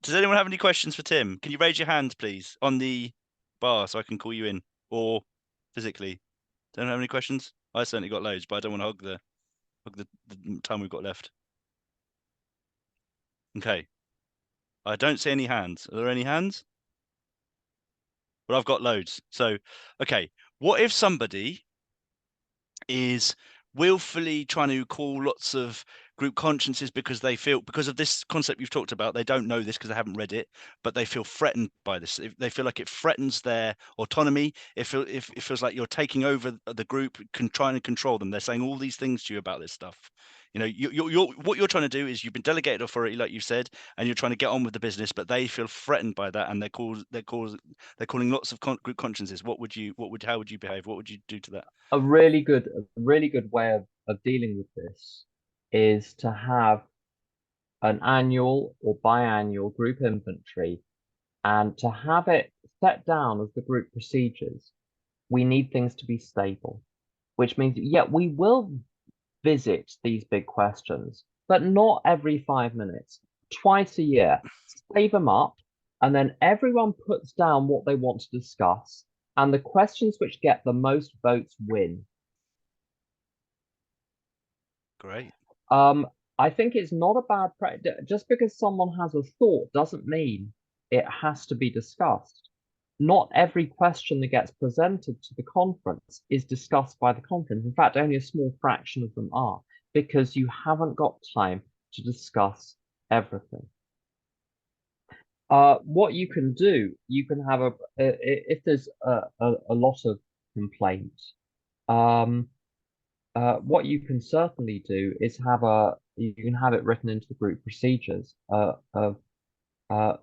Does anyone have any questions for Tim? Can you raise your hand, please, on the bar so I can call you in, or physically? Don't have any questions? I certainly got loads, but I don't want to hog the time we've got left. Okay. I don't see any hands. Are there any hands? But I've got loads. So, okay. What if somebody is willfully trying to call lots of group consciences because they feel, because of this concept you've talked about, they don't know this because they haven't read it, but they feel threatened by this. They feel like it threatens their autonomy. It feels like you're taking over the group, trying to control them. They're saying all these things to you about this stuff. You know, you're what you're trying to do is you've been delegated authority, like you said, and you're trying to get on with the business, but they feel threatened by that, and they're calling lots of group consciences. How would you behave? What would you do to that? A really good way of dealing with this is to have an annual or biannual group inventory and to have it set down as the group procedures. We need things to be stable, which means, yeah, we will visit these big questions, but not every 5 minutes, twice a year. Save them up, and then everyone puts down what they want to discuss, and the questions which get the most votes win. Great. I think it's not a bad practice. Just because someone has a thought doesn't mean it has to be discussed. Not every question that gets presented to the conference is discussed by the conference. In fact, only a small fraction of them are, because you haven't got time to discuss everything. What you can do, you can have if there's a lot of complaint, what you can certainly do is you can have it written into the group procedures of uh,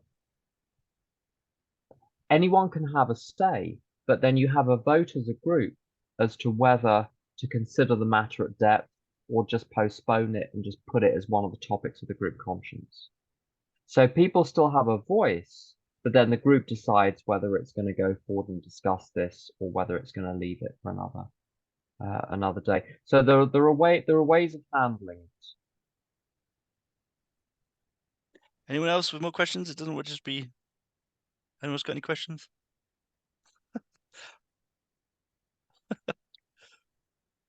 anyone can have a say, but then you have a vote as a group as to whether to consider the matter at depth or just postpone it and just put it as one of the topics of the group conscience. So people still have a voice, but then the group decides whether it's going to go forward and discuss this or whether it's going to leave it for another day. So there are ways of handling it. Anyone else with more questions? It doesn't just be. Anyone's got any questions?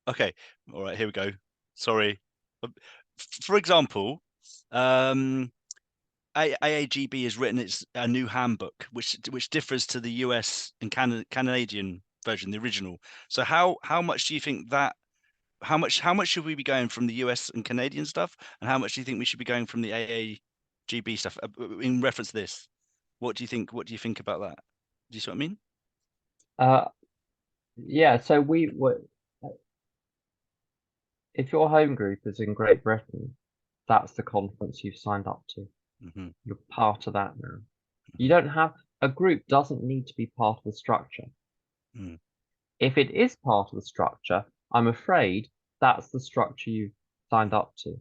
Okay. All right. Here we go. Sorry. For example, AAGB has written a new handbook, which differs to the US and Canadian version, the original. So how much do you think that? How much should we be going from the US and Canadian stuff, and how much do you think we should be going from the AAGB stuff in reference to this? What do you think? What do you think about that? Do you see what I mean? Yeah, so if your home group is in Great Britain, that's the conference you've signed up to. Mm-hmm. You're part of that now. You don't have a group doesn't need to be part of the structure. Mm. If it is part of the structure, I'm afraid that's the structure you've signed up to.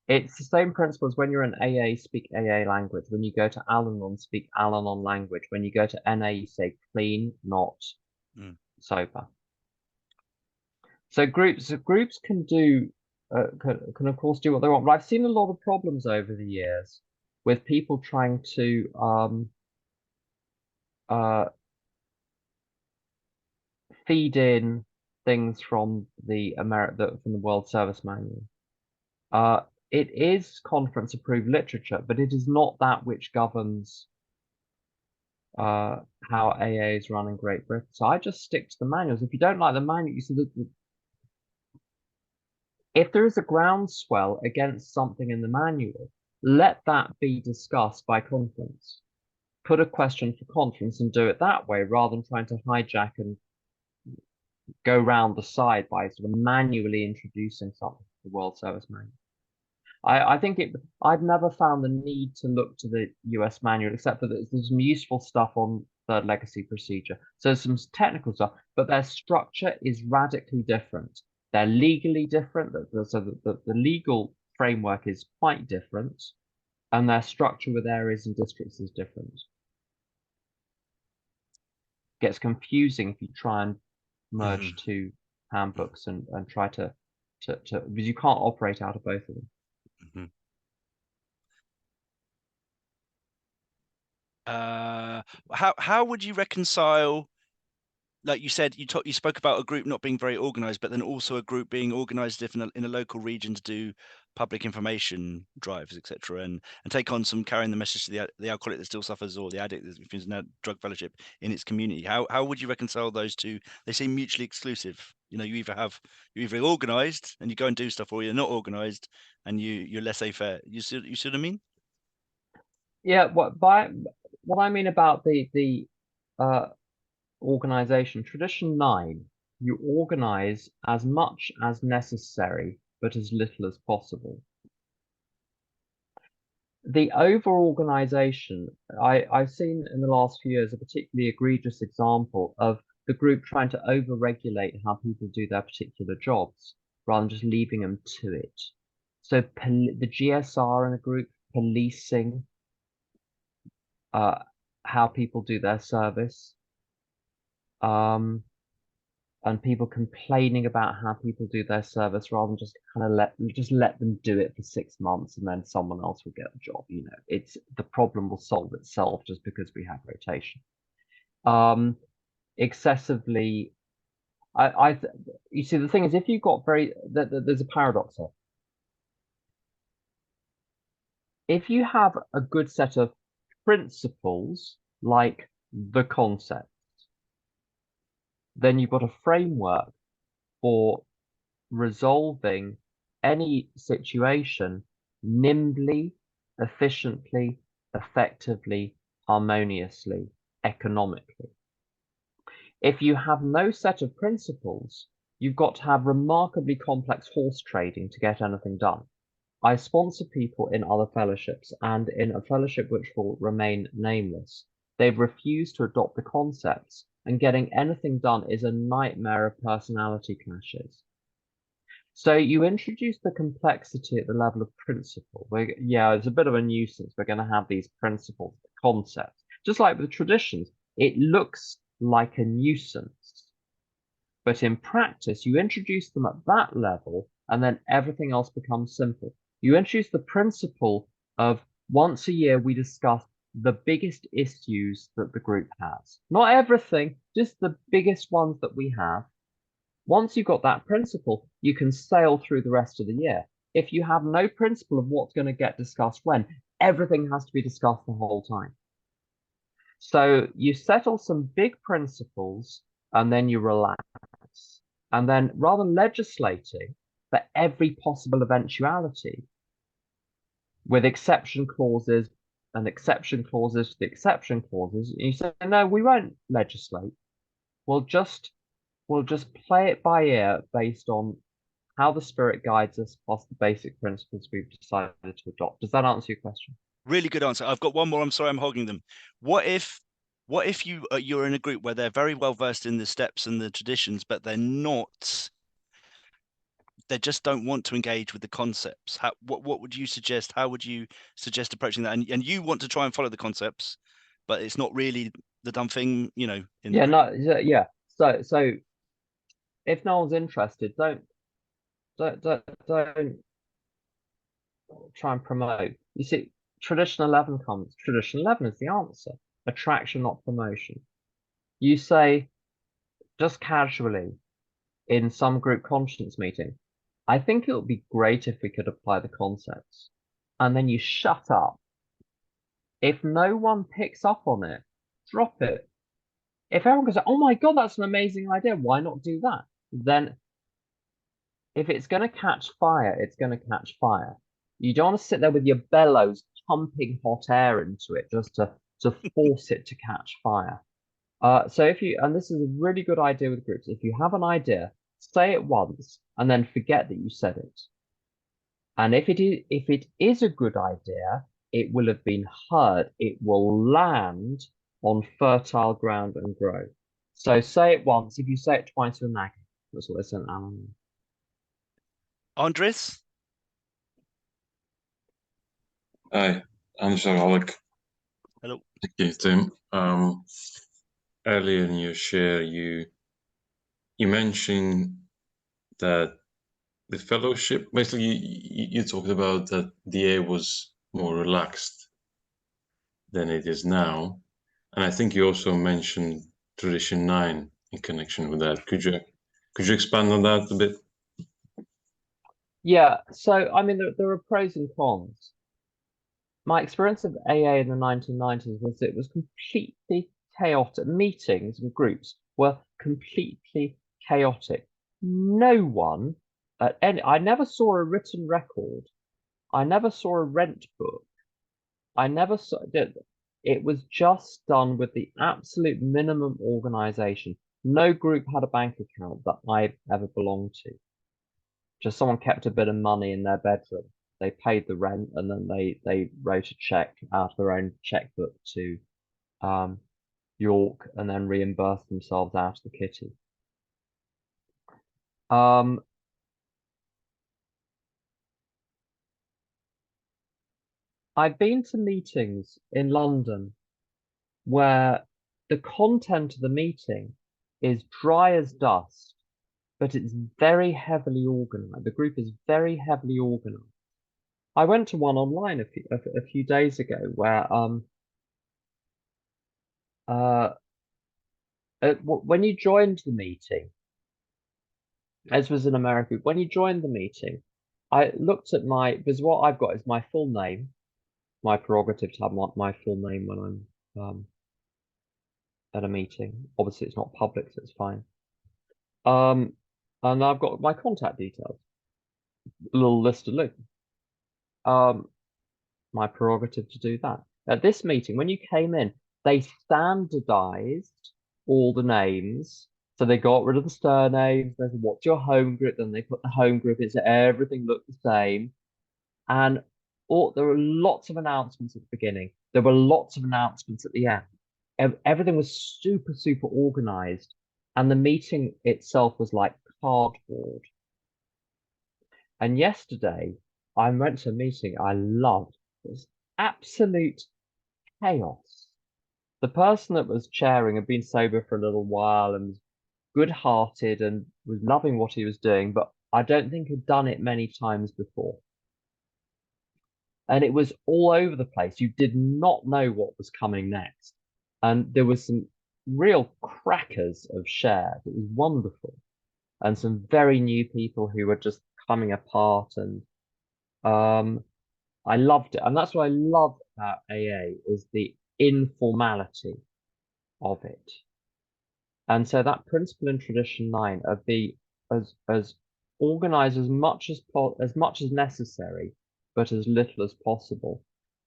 It's the same principle as when you're in AA, speak AA language. When you go to Al-Anon, speak Al-Anon language. When you go to NA, you say clean, not sober. So groups can do can of course do what they want. But I've seen a lot of problems over the years with people trying to feed in things from the World Service Manual. It is conference approved literature, but it is not that which governs how AA is run in Great Britain. So I just stick to the manuals. If you don't like the manual, you see if there is a groundswell against something in the manual, let that be discussed by conference. Put a question for conference and do it that way rather than trying to hijack and go round the side by sort of manually introducing something to the World Service Manual. I think I've never found the need to look to the US manual, except for there's some useful stuff on third legacy procedure. So there's some technical stuff, but their structure is radically different. They're legally different, so the legal framework is quite different, and their structure with areas and districts is different. Gets confusing if you try and merge two handbooks and try to because you can't operate out of both of them. How would you reconcile, like you said, you spoke about a group not being very organized, but then also a group being organized if in a local region to do public information drives, etc., and take on some carrying the message to the alcoholic that still suffers or the addict that is now drug fellowship in its community. How would you reconcile those two? They seem mutually exclusive. You're either organized and you go and do stuff, or you're not organized and you're laissez-faire. You see what I mean? Yeah, what I mean about the uh, organization, tradition 9, you organize as much as necessary, but as little as possible. The over-organization, I've seen in the last few years a particularly egregious example of the group trying to over-regulate how people do their particular jobs rather than just leaving them to it. So the GSR in a group policing how people do their service, and people complaining about how people do their service rather than just kind of let them do it for 6 months and then someone else will get the job. It's the problem will solve itself just because we have rotation. Excessively, you see, the thing is, if you've got there's a paradox here. If you have a good set of principles like the concept, then you've got a framework for resolving any situation nimbly, efficiently, effectively, harmoniously, economically. If you have no set of principles, you've got to have remarkably complex horse trading to get anything done. I sponsor people in other fellowships, and in a fellowship which will remain nameless, they've refused to adopt the concepts, and getting anything done is a nightmare of personality clashes. So you introduce the complexity at the level of principle. Yeah, it's a bit of a nuisance. We're going to have these principles, concepts. Just like with traditions, it looks like a nuisance. But in practice, you introduce them at that level, and then everything else becomes simple. You introduce the principle of once a year we discuss the biggest issues that the group has. Not everything, just the biggest ones that we have. Once you've got that principle, you can sail through the rest of the year. If you have no principle of what's going to get discussed when, everything has to be discussed the whole time. So you settle some big principles and then you relax. And then rather than legislating for every possible eventuality with exception clauses and exception clauses to the exception clauses, you say, no, we won't legislate. We'll just play it by ear based on how the spirit guides us, plus the basic principles we've decided to adopt. Does that answer your question? Really good answer. I've got one more. I'm sorry, I'm hogging them. What if you're in a group where they're very well versed in the steps and the traditions, but they just don't want to engage with the concepts? What would you suggest? How would you suggest approaching that? And you want to try and follow the concepts, but it's not really the done thing, in the Yeah, group. no, yeah. So if no one's interested, don't try and promote. You see, tradition 11 comes. Tradition 11 is the answer. Attraction, not promotion. You say just casually in some group conscience meeting, I think it would be great if we could apply the concepts. And then you shut up. If no one picks up on it, drop it. If everyone goes, oh my God, that's an amazing idea, why not do that? Then if it's going to catch fire, it's going to catch fire. You don't want to sit there with your bellows pumping hot air into it just to force it to catch fire. And this is a really good idea with groups. If you have an idea, say it once and then forget that you said it. And if it is a good idea, it will have been heard. It will land on fertile ground and grow. So say it once. If you say it twice, you're nagging. That's what they said, Alan. Andres? Hi, I'm Alec. Hello. Thank you, Tim. Earlier in your share, you mentioned that the fellowship, basically, you talked about that the air was more relaxed than it is now. And I think you also mentioned tradition 9 in connection with that. Could you expand on that a bit? Yeah, so I mean, there are pros and cons. My experience of AA in the 1990s was it was completely chaotic. Meetings and groups were completely chaotic. No one I never saw a written record. I never saw a rent book. I never saw it was just done with the absolute minimum organization. No group had a bank account that I ever belonged to. Just someone kept a bit of money in their bedroom. They paid the rent and then they wrote a check out of their own checkbook to York and then reimbursed themselves out of the kitty. I've been to meetings in London where the content of the meeting is dry as dust, but it's very heavily organized. The group is very heavily organized. I went to one online a few days ago where when you joined the meeting, as was in America, when you joined the meeting, I looked at because what I've got is my full name, my prerogative to have my full name when I'm at a meeting. Obviously, it's not public, so it's fine. And I've got my contact details, a little list of links. My prerogative to do that. At this meeting, when you came in, they standardized all the names. So they got rid of the surnames. They said, what's your home group? Then they put the home group in, so everything looked the same. And there were lots of announcements at the beginning. There were lots of announcements at the end. Everything was super, super organized. And the meeting itself was like cardboard. And yesterday, I went to a meeting I loved. It was absolute chaos. The person that was chairing had been sober for a little while and was good-hearted and was loving what he was doing, but I don't think had done it many times before. And it was all over the place. You did not know what was coming next. And there was some real crackers of shares. It was wonderful. And some very new people who were just coming apart. And I loved it. And that's what I love about AA is the informality of it. And so that principle in tradition 9 of be as organized as much as necessary, but as little as possible.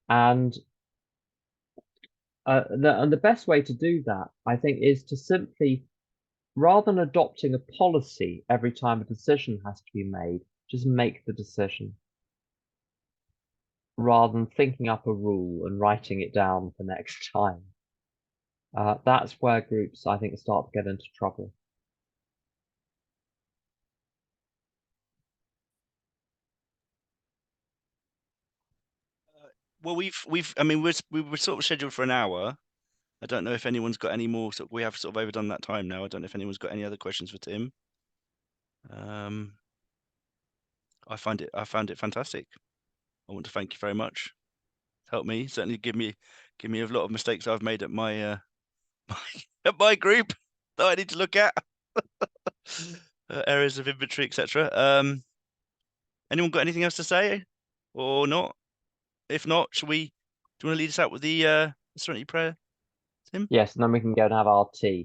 And the best way to do that, I think, is to simply, rather than adopting a policy every time a decision has to be made, just make the decision, rather than thinking up a rule and writing it down for next time. That's where groups, I think, start to get into trouble. Well, I mean, we were sort of scheduled for an hour. I don't know if anyone's got any more. We have sort of overdone that time now. I don't know if anyone's got any other questions for Tim. I found it fantastic. I want to thank you very much. Help me, certainly give me a lot of mistakes I've made at my at my group that I need to look at. Areas of inventory, etc. Anyone got anything else to say or not? If not, do you want to lead us out with the Serenity Prayer, Tim? Yes, and then we can go and have our tea.